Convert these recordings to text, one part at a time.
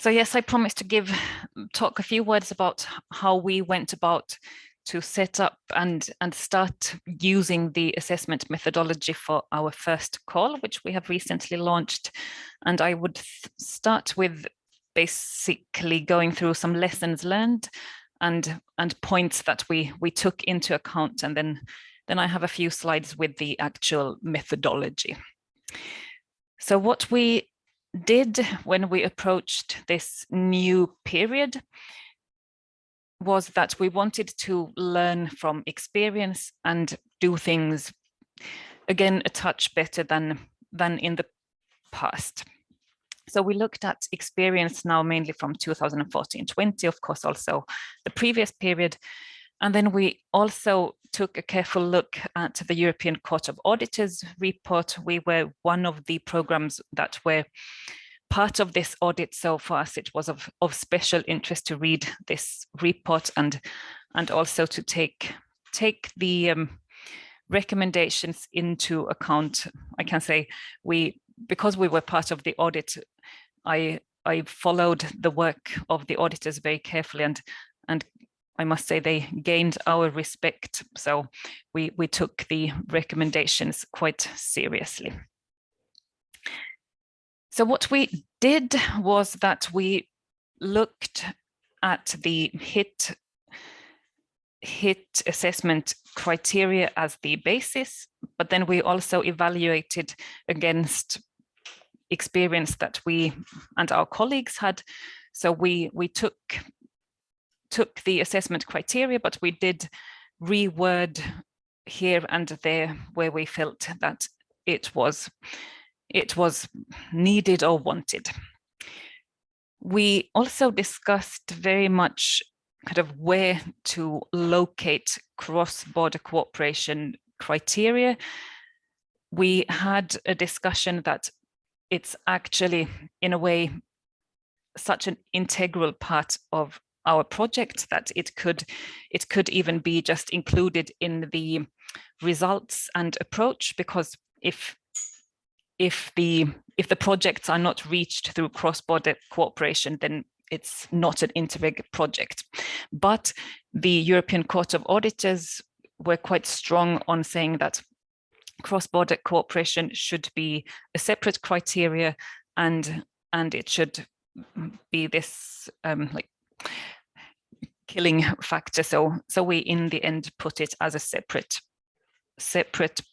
So yes, I promised to talk a few words about how we went about to set up and start using the assessment methodology for our first call, which we have recently launched. And I would start with basically going through some lessons learned and points that we took into account, and then I have a few slides with the actual methodology. So what we did when we approached this new period was that we wanted to learn from experience and do things again a touch better than in the past. So we looked at experience now mainly from 2014-20, of course also the previous period. And then we also took a careful look at the European Court of Auditors report. We were one of the programs that were part of this audit, so for us it was of special interest to read this report and also to take the recommendations into account. I can say because we were part of the audit, I followed the work of the auditors very carefully, and I must say they gained our respect. So we took the recommendations quite seriously. So what we did was that we looked at the HIT assessment criteria as the basis, but then we also evaluated against experience that we and our colleagues had. So we took the assessment criteria, but we did reword here and there where we felt that it was needed or wanted. We also discussed very much kind of where to locate cross-border cooperation criteria. We had a discussion that it's actually, in a way, such an integral part of our project that it could even be just included in the results and approach, because if the projects are not reached through cross-border cooperation, then it's not an Interreg project. But the European Court of Auditors were quite strong on saying that cross-border cooperation should be a separate criteria, and it should be this like killing factor. So we in the end put it as a separate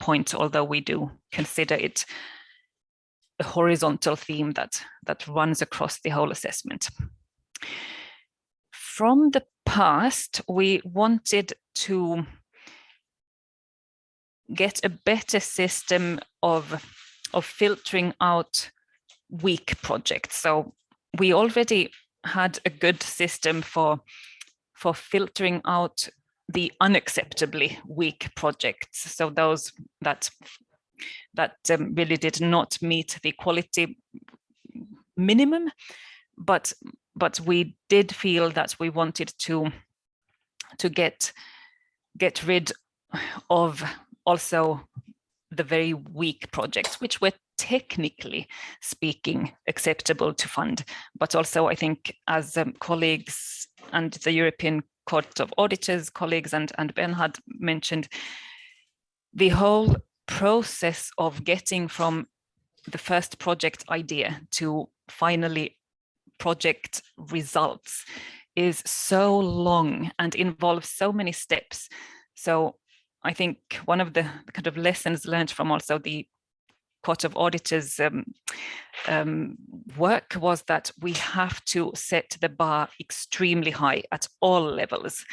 point, although we do consider it a horizontal theme that runs across the whole assessment. From the past, we wanted to get a better system of filtering out weak projects. So we already had a good system for filtering out the unacceptably weak projects. So those that really did not meet the quality minimum, but we did feel that we wanted to get rid of also the very weak projects, which were technically speaking acceptable to fund. But also, I think, as colleagues and the European Court of Auditors colleagues and Bernhard mentioned, the whole process of getting from the first project idea to finally project results is so long and involves so many steps. So I think one of the kind of lessons learned from also the Court of Auditors work was that we have to set the bar extremely high at all levels.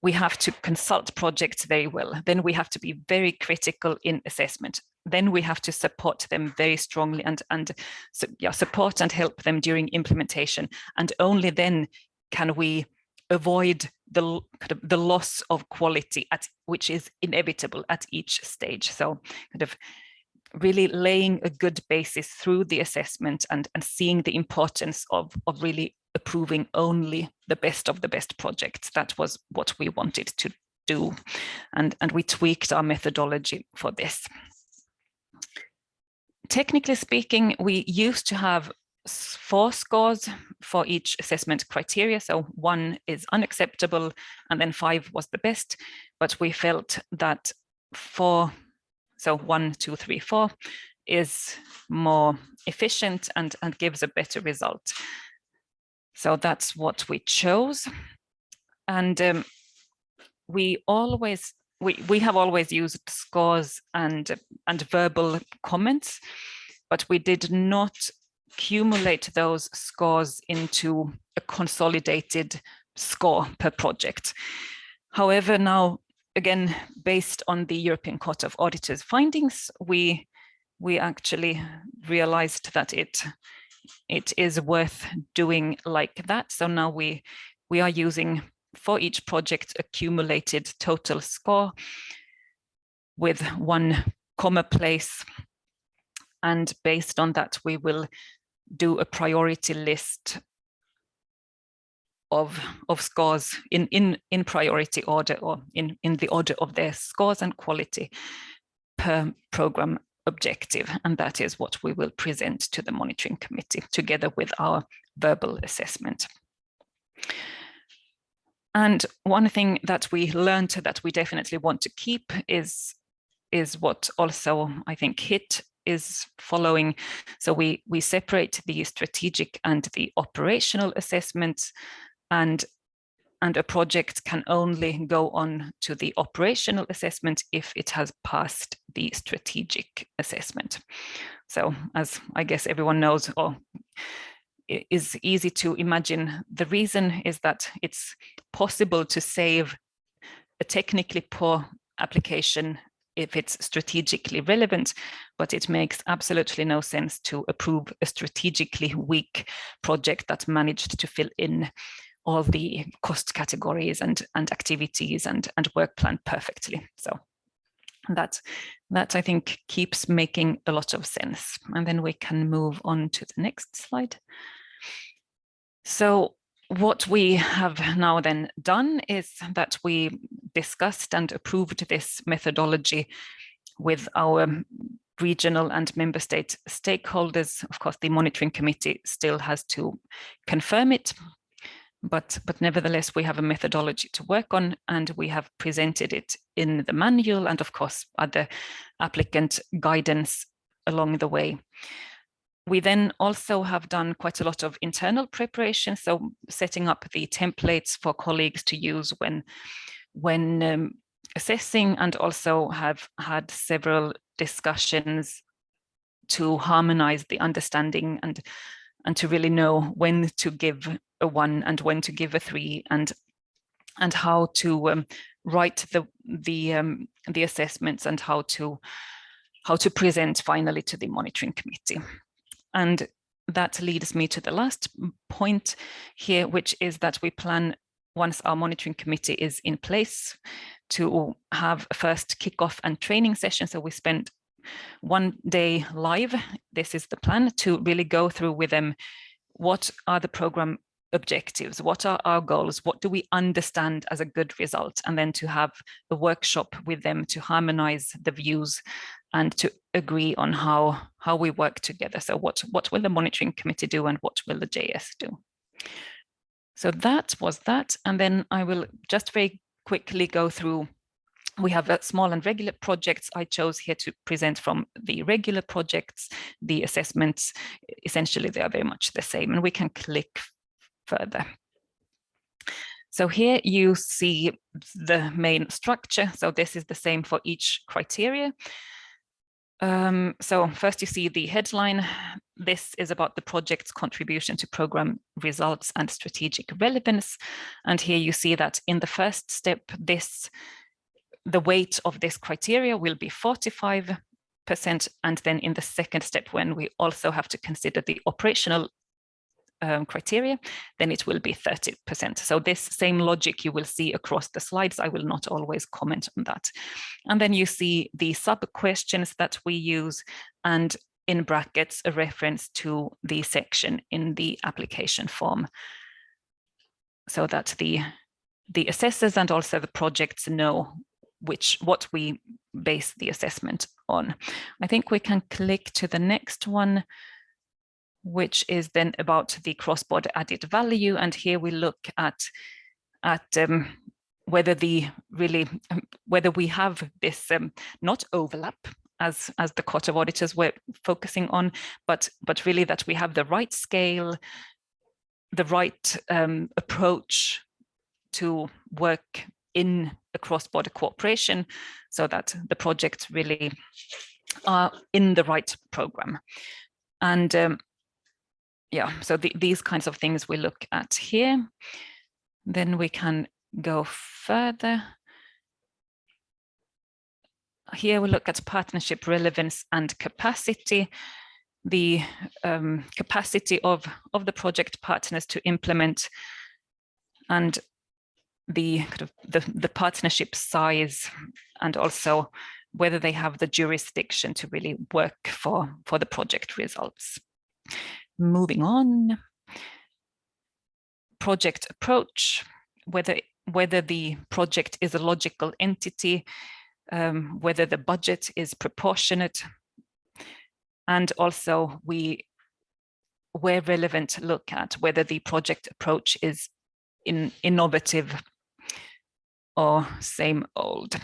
We have to consult projects very well. Then we have to be very critical in assessment. Then we have to support them very strongly and support and help them during implementation. And only then can we avoid the loss of quality which is inevitable at each stage. So kind of really laying a good basis through the assessment and seeing the importance of really approving only the best of the best projects. That was what we wanted to do. And we tweaked our methodology for this. Technically speaking, we used to have 4 scores for each assessment criteria. So 1 is unacceptable, and then 5 was the best. But we felt that 4, so 1, 2, 3, 4, is more efficient and gives a better result. So that's what we chose. And we have always used scores and verbal comments, but we did not accumulate those scores into a consolidated score per project. However, now, again, based on the European Court of Auditors findings, we actually realized that it is worth doing like that. So now we are using, for each project, accumulated total score with 1 comma place. And based on that, we will do a priority list of scores in priority order, or in the order of their scores and quality per program objective. And that is what we will present to the monitoring committee together with our verbal assessment. And one thing that we learned that we definitely want to keep is what also I think HIT is following. So we separate the strategic and the operational assessments, and a project can only go on to the operational assessment if it has passed the strategic assessment. So as I guess everyone knows, or it is easy to imagine, the reason is that it's possible to save a technically poor application if it's strategically relevant, but it makes absolutely no sense to approve a strategically weak project that managed to fill in all the cost categories and activities and work plan perfectly. So that I think keeps making a lot of sense. And then we can move on to the next slide. So what we have now then done is that we discussed and approved this methodology with our regional and member state stakeholders. Of course, the monitoring committee still has to confirm it, but nevertheless, we have a methodology to work on, and we have presented it in the manual and, of course, other applicant guidance along the way. We then also have done quite a lot of internal preparation, so setting up the templates for colleagues to use when assessing, and also have had several discussions to harmonize the understanding and to really know when to give a 1 and when to give a 3, and how to write the assessments, and how to present finally to the monitoring committee. And that leads me to the last point here, which is that we plan, once our monitoring committee is in place, to have a first kickoff and training session. So we spent 1 day live. This is the plan, to really go through with them what are the program objectives, what are our goals, what do we understand as a good result, and then to have a workshop with them to harmonize the views and to agree on how we work together. So what will the monitoring committee do and what will the JS do? So that was that. And then I will just very quickly go through. We have small and regular projects. I chose here to present from the regular projects. The assessments, essentially, they are very much the same, and we can click further. So here you see the main structure. So this is the same for each criteria. So first you see the headline. This is about the project's contribution to program results and strategic relevance. And here you see that in the first step, the weight of this criteria will be 45%. And then in the second step, when we also have to consider the operational criteria, then it will be 30%. So this same logic you will see across the slides. I will not always comment on that. And then you see the sub-questions that we use, and in brackets, a reference to the section in the application form, so that the assessors and also the projects know what we base the assessment on. I think we can click to the next one, which is then about the cross-border added value. And here we look at whether we have this not overlap as the Court of Auditors were focusing on, but really that we have the right scale, the right approach to work in a cross-border cooperation, so that the projects really are in the right program. And so these kinds of things we look at here. Then we can go further. Here we look at partnership relevance and capacity. The capacity of the project partners to implement, and the partnership size, and also whether they have the jurisdiction to really work for the project results. Moving on, project approach, whether the project is a logical entity, whether the budget is proportionate, and also we, where relevant, look at whether the project approach is innovative or same old.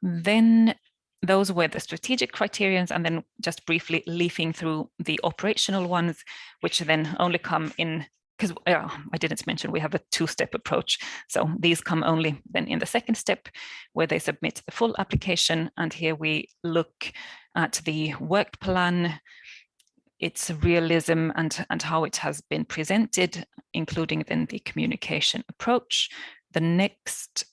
Then those were the strategic criterions, and then just briefly leafing through the operational ones, which then only come in, because I didn't mention we have a two-step approach. So these come only then in the second step, where they submit the full application. And here we look at the work plan, its realism, and how it has been presented, including then the communication approach. The next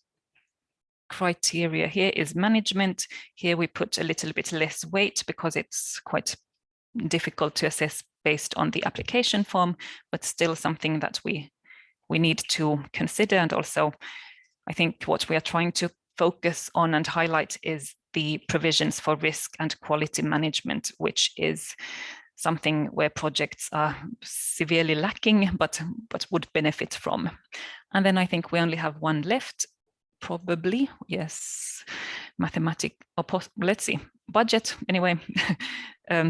criteria here is management. Here we put a little bit less weight because it's quite difficult to assess based on the application form, but still something that we need to consider. And also, I think what we are trying to focus on and highlight is the provisions for risk and quality management, which is something where projects are severely lacking, but would benefit from. And then I think we only have one left, probably, yes, let's see, budget, anyway.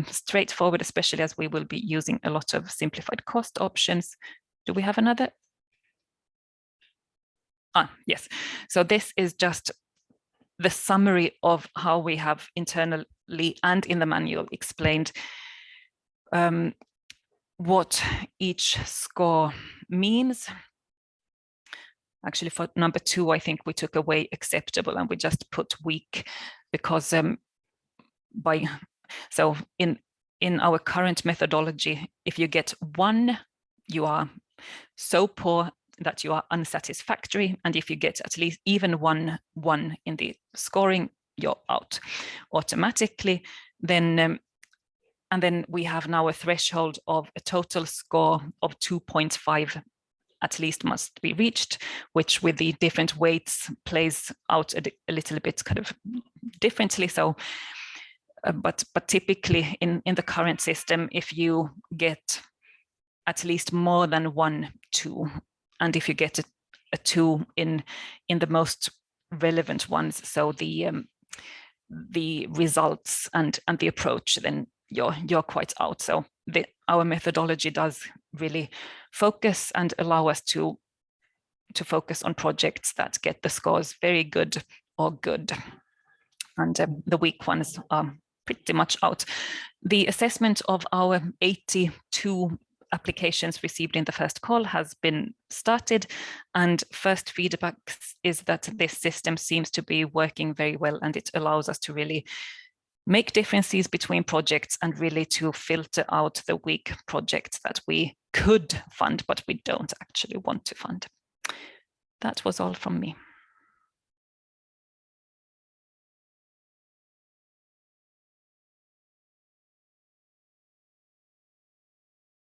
Straightforward, especially as we will be using a lot of simplified cost options. Do we have another? Yes, so this is just the summary of how we have internally and in the manual explained what each score means. Actually, for number 2, I think we took away acceptable and we just put weak, because so in our current methodology, if you get 1, you are so poor that you are unsatisfactory, and if you get at least even 1 in the scoring, you're out automatically. Then and then we have now a threshold of a total score of 2.5 at least must be reached, which with the different weights plays out a little bit kind of differently. So, but typically in the current system, if you get at least more than 1, 2, and if you get a 2 in the most relevant ones, so the results and the approach, then you're quite out. So our methodology does really focus and allow us to focus on projects that get the scores very good or good, and the weak ones are pretty much out. The assessment of our 82 applications received in the first call has been started, and first feedback is that this system seems to be working very well, and it allows us to really make differences between projects and really to filter out the weak projects that we could fund, but we don't actually want to fund. That was all from me.